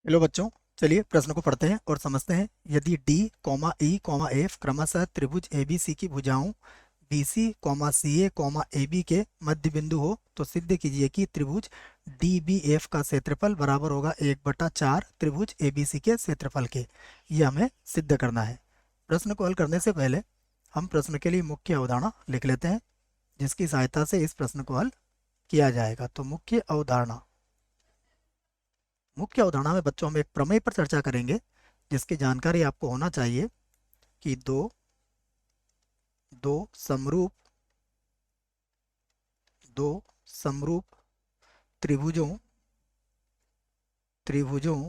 Hello बच्चों। चलिए प्रश्न को पढ़ते हैं और समझते हैं। यदि D comma E comma F क्रमशः त्रिभुज ए बी सी की भुजाओं B C comma C A comma A B के मध्य बिंदु हो तो सिद्ध कीजिए कि त्रिभुज डी बी एफ का क्षेत्रफल बराबर होगा 1/4 त्रिभुज ए बी सी के क्षेत्रफल के। ये हमें सिद्ध करना है। प्रश्न को हल करने से पहले हम प्रश्न के लिए मुख्य अवधारणा लिख लेते हैं, जिसकी सहायता से इस प्रश्न को हल किया जाएगा। तो मुख्य अवधारणा में बच्चों हम एक प्रमेय पर चर्चा करेंगे, जिसकी जानकारी आपको होना चाहिए कि दो दो समरूप दो समरूप त्रिभुजों त्रिभुजों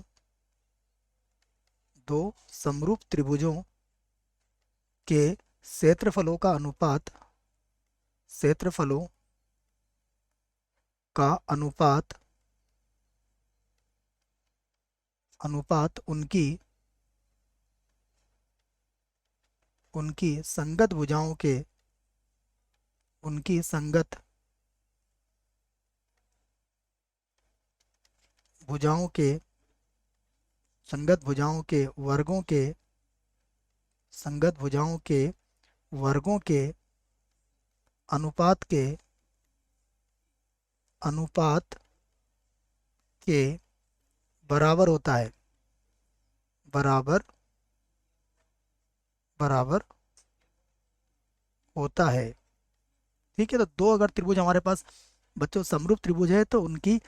दो समरूप त्रिभुजों के क्षेत्रफलों का अनुपात अनुपात उनकी उनकी संगत भुजाओं के उनकी भुजाओं के संगत भुजाओं के वर्गों के संगत भुजाओं के वर्गों के अनुपात अनुपात के बराबर होता है। बराबर बराबर होता है। ठीक है, तो दो अगर त्रिभुज हमारे पास बच्चों समरूप त्रिभुज है तो उनके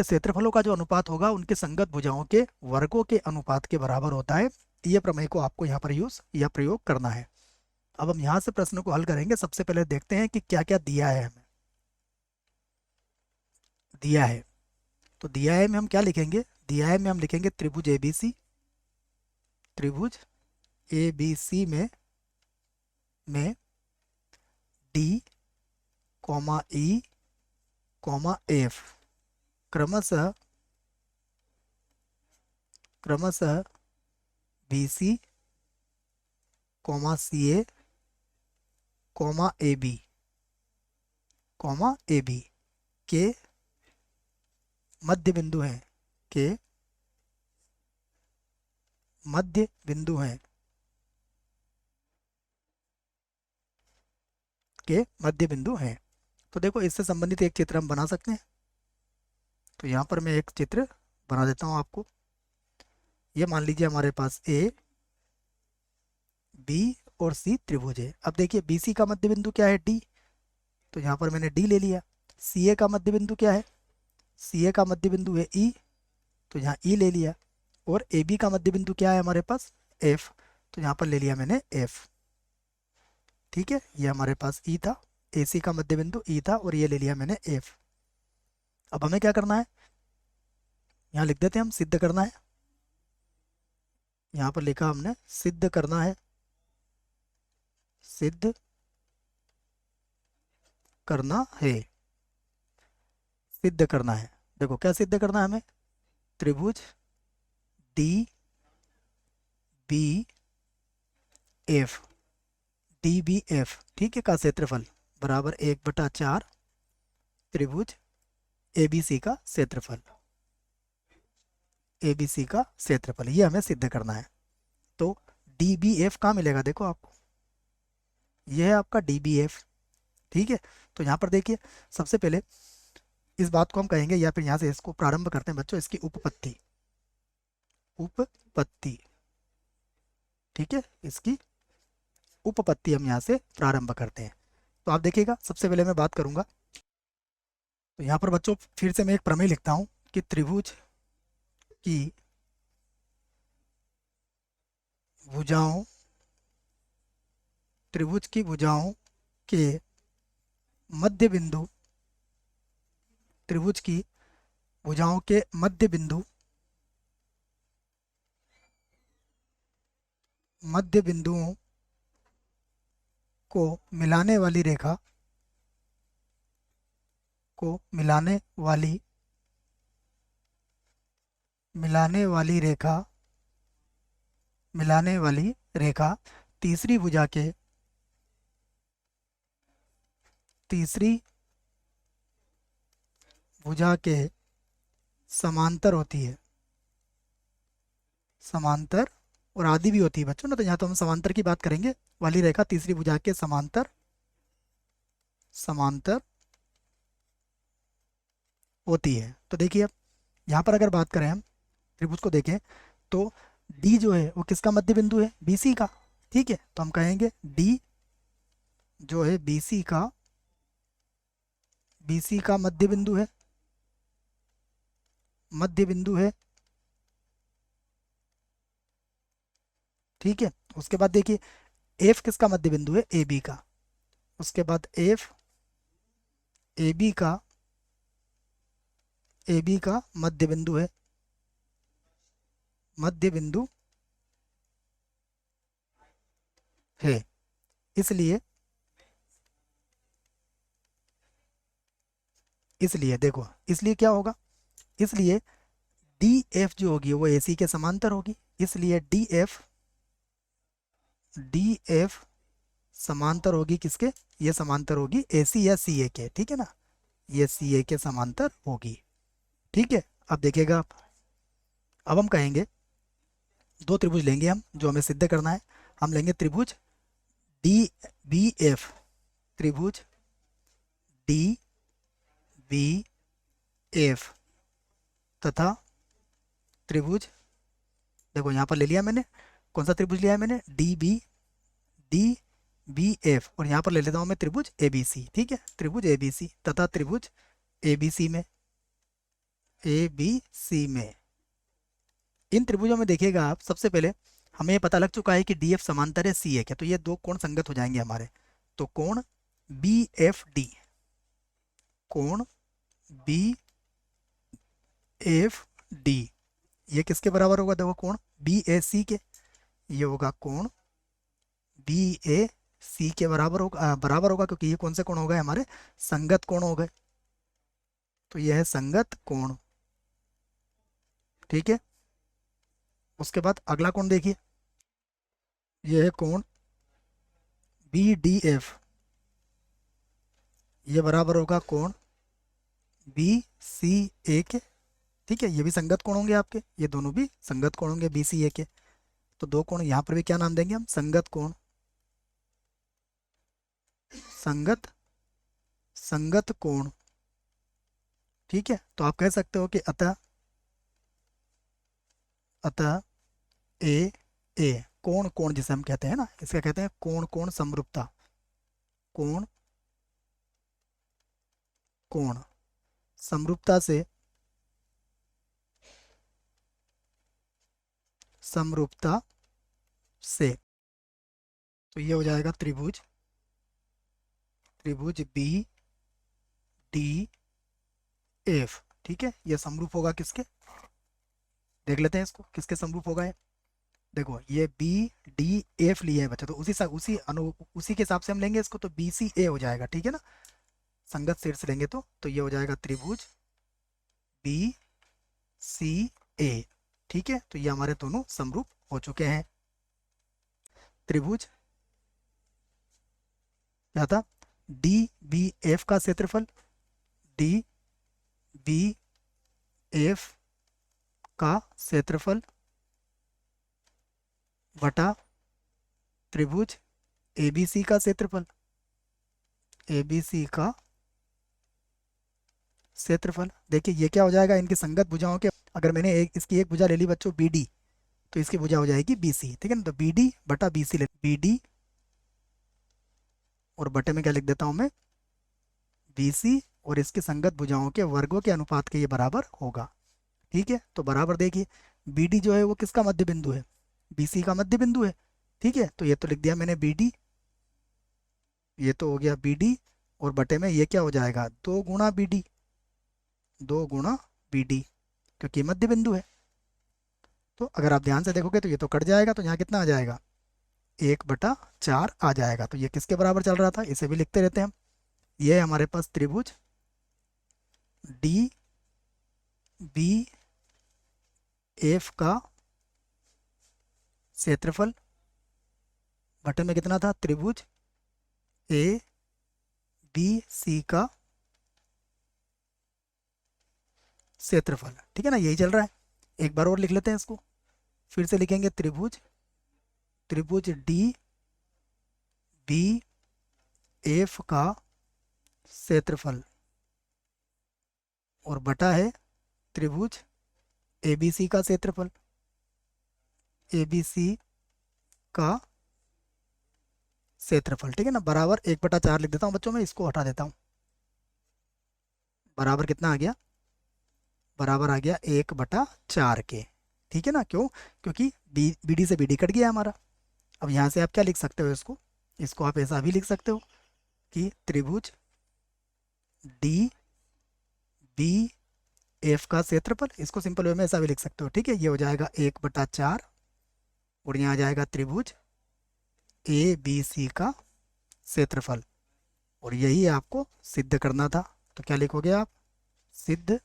क्षेत्रफलों का जो अनुपात होगा उनके संगत भुजाओं के वर्गों के अनुपात के बराबर होता है। यह प्रमेय को आपको यहाँ पर यूज या प्रयोग करना है। अब हम यहाँ से प्रश्न को हल करेंगे। सबसे पहले देखते हैं कि क्या क्या दिया है हमें। दिया है तो दिया है में हम क्या लिखेंगे। दिया है में हम लिखेंगे त्रिभुज एबीसी। त्रिभुज एबीसी में D comma E comma F क्रमशः क्रमशः BC comma C A comma A B के मध्य बिंदु हैं के मध्य बिंदु हैं के मध्य बिंदु हैं। तो देखो, इससे संबंधित एक चित्र हम बना सकते हैं। तो यहाँ पर मैं एक चित्र बना देता हूँ आपको। ये मान लीजिए हमारे पास ए बी और सी त्रिभुज है। अब देखिए, बी सी का मध्य बिंदु क्या है, डी। तो यहाँ पर मैंने डी ले लिया। सी ए का मध्य बिंदु क्या है, सी ए का मध्य बिंदु है ई। तो यहाँ ई ले लिया। और ए बी का मध्य बिंदु क्या है हमारे पास, एफ। तो यहाँ पर ले लिया मैंने एफ। ठीक है, ये हमारे पास ई था। ए सी का मध्य बिंदु ई था और ये ले लिया मैंने एफ। अब हमें क्या करना है, यहाँ लिख देते हैं हम, सिद्ध करना है। यहाँ पर लिखा हमने सिद्ध करना है। सिद्ध करना है। सिद्ध करना है। देखो क्या सिद्ध करना है हमें। त्रिभुज D B F D B F, ठीक है, का क्षेत्रफल बराबर 1/4 त्रिभुज एबीसी का क्षेत्रफल। एबीसी का क्षेत्रफल ये हमें सिद्ध करना है। तो डी बी एफ कहाँ मिलेगा, देखो आपको, यह है आपका डी बी एफ। ठीक है, तो यहाँ पर देखिए, सबसे पहले इस बात को हम कहेंगे, या फिर यहाँ से इसको प्रारंभ करते हैं बच्चों, इसकी उपपत्ति। उपपत्ति, ठीक है, इसकी उपपत्ति हम यहाँ से प्रारंभ करते हैं। तो आप देखिएगा, सबसे पहले मैं बात करूंगा। तो यहाँ पर बच्चों फिर से मैं एक प्रमेय लिखता हूँ कि की भुजाओं त्रिभुज की भुजाओं के मध्य बिंदु त्रिभुज की भुजाओं के मध्य बिंदुओं को मिलाने वाली रेखा को मिलाने वाली रेखा तीसरी तीसरी भुजा के समांतर होती है। समांतर और आधी भी होती है बच्चों ना, तो यहाँ तो हम समांतर की बात करेंगे। वाली रेखा तीसरी भुजा के समांतर समांतर होती है। तो देखिए अब यहाँ पर अगर बात करें हम त्रिभुज को देखें तो डी जो है वो किसका मध्य बिंदु है, बीसी का। ठीक है, तो हम कहेंगे डी जो है बीसी का मध्य बिंदु है, मध्य बिंदु है। ठीक है, उसके बाद देखिए एफ किसका मध्य बिंदु है, ए बी का। उसके बाद एफ ए बी का, ए बी का मध्य बिंदु है, मध्य बिंदु है। इसलिए इसलिए देखो, इसलिए क्या होगा, इसलिए डी एफ जो होगी वो ए सी के समांतर होगी। इसलिए डी एफ समांतर होगी किसके, ये समांतर होगी ए सी या सी ए के। ठीक है ना, ये सी ए के समांतर होगी। ठीक है, अब देखिएगा आप, अब हम कहेंगे दो त्रिभुज लेंगे हम, जो हमें सिद्ध करना है। हम लेंगे त्रिभुज डी बी एफ, त्रिभुज डी बी एफ तथा त्रिभुज, देखो यहाँ पर ले लिया मैंने, कौन सा त्रिभुज लिया है मैंने, डी बी एफ, और यहाँ पर ले लेता हूँ मैं त्रिभुज ए बी सी। ठीक है, त्रिभुज ए बी सी तथा त्रिभुज ए बी सी में, ए बी सी में इन त्रिभुजों में देखिएगा आप, सबसे पहले हमें ये पता लग चुका है कि डी एफ समांतर है सी ए के, तो ये दो कोण संगत हो जाएंगे हमारे। तो कोण बी एफ डी, कोण बी एफ डी ये किसके बराबर होगा, देखो कोण बी ए सी के, ये होगा कोण बी ए सी के बराबर होगा, बराबर होगा, क्योंकि ये कौन से कोण हो गए हमारे, संगत कोण हो गए। तो ये है संगत कोण। ठीक है, उसके बाद अगला कोण देखिए, ये है कोण बी डी एफ, ये बराबर होगा कोण बी सी ए के। ठीक है, ये भी संगत कोण होंगे आपके, ये दोनों भी संगत कोण होंगे बी सी ए के। तो दो कोण यहाँ पर भी क्या नाम देंगे हम, संगत कोण, संगत संगत कोण। ठीक है, तो आप कह सकते हो कि अतः अतः ए ए कोण कोण जिसे हम कहते हैं ना, इसका कहते हैं कोण कोण समरूपता, कोण कोण समरूपता से, समरूपता से, तो ये हो जाएगा त्रिभुज, त्रिभुज बी डी एफ। ठीक है, ये समरूप होगा किसके, देख लेते हैं इसको किसके समरूप होगा ये। देखो ये बी डी एफ लिया है बच्चा, तो उसी के हिसाब से हम लेंगे इसको, तो बी सी ए हो जाएगा। ठीक है ना, संगत शीर्ष लेंगे तो ये हो जाएगा त्रिभुज बी सी ए। ठीक है, तो ये हमारे दोनों समरूप हो चुके हैं। त्रिभुज क्या था, डी बी एफ का क्षेत्रफल, डी बी एफ का क्षेत्रफल बटा त्रिभुज एबीसी का क्षेत्रफल, एबीसी का क्षेत्रफल। देखिए ये क्या हो जाएगा, इनकी संगत भुजाओं के, अगर मैंने इसकी एक भुजा ले ली बच्चों बी डी, तो इसकी भुजा हो जाएगी बी सी। ठीक है ना, तो बी डी बटा बी सी ले, बी डी और बटे में क्या लिख देता हूँ मैं, बी सी, और इसकी संगत भुजाओं के वर्गों के अनुपात के ये बराबर होगा। ठीक है, तो बराबर देखिए बी डी जो है वो किसका मध्य बिंदु है, बी सी का मध्य बिंदु है। ठीक है, तो ये तो लिख दिया मैंने बी डी, ये तो हो गया बी डी, और बटे में ये क्या हो जाएगा, दो गुणा बी डी, दो गुणा बी डी, क्योंकि मध्य बिंदु है। तो अगर आप ध्यान से देखोगे तो ये तो कट जाएगा, तो यहाँ कितना आ जाएगा, 1/4 आ जाएगा। तो ये किसके बराबर चल रहा था, इसे भी लिखते रहते हैं हम। ये है हमारे पास त्रिभुज डी बी एफ का क्षेत्रफल बटे में कितना था, त्रिभुज ए बी सी का क्षेत्रफल। ठीक है ना, यही चल रहा है। एक बार और लिख लेते हैं इसको, फिर से लिखेंगे त्रिभुज, त्रिभुज डी बी एफ का क्षेत्रफल और बटा है त्रिभुज एबीसी का क्षेत्रफल, एबीसी का क्षेत्रफल। ठीक है ना, बराबर 1/4 लिख देता हूँ बच्चों, मैं इसको हटा देता हूँ। बराबर कितना आ गया, बराबर आ गया 1/4 के। ठीक है ना, क्यों, क्योंकि बी बी डी से बी डी कट गया हमारा। अब यहाँ से आप क्या लिख सकते हो, इसको इसको आप ऐसा भी लिख सकते हो कि त्रिभुज डी बी एफ का क्षेत्रफल, इसको सिंपल वे में ऐसा भी लिख सकते हो। ठीक है, ये हो जाएगा 1/4 और यहाँ आ जाएगा त्रिभुज ए बी सी का क्षेत्रफल। और यही आपको सिद्ध करना था, तो क्या लिखोगे आप, सिद्ध,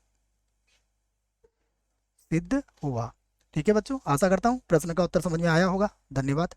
सिद्ध हुआ। ठीक है बच्चों, आशा करता हूँ प्रश्न का उत्तर समझ में आया होगा। धन्यवाद।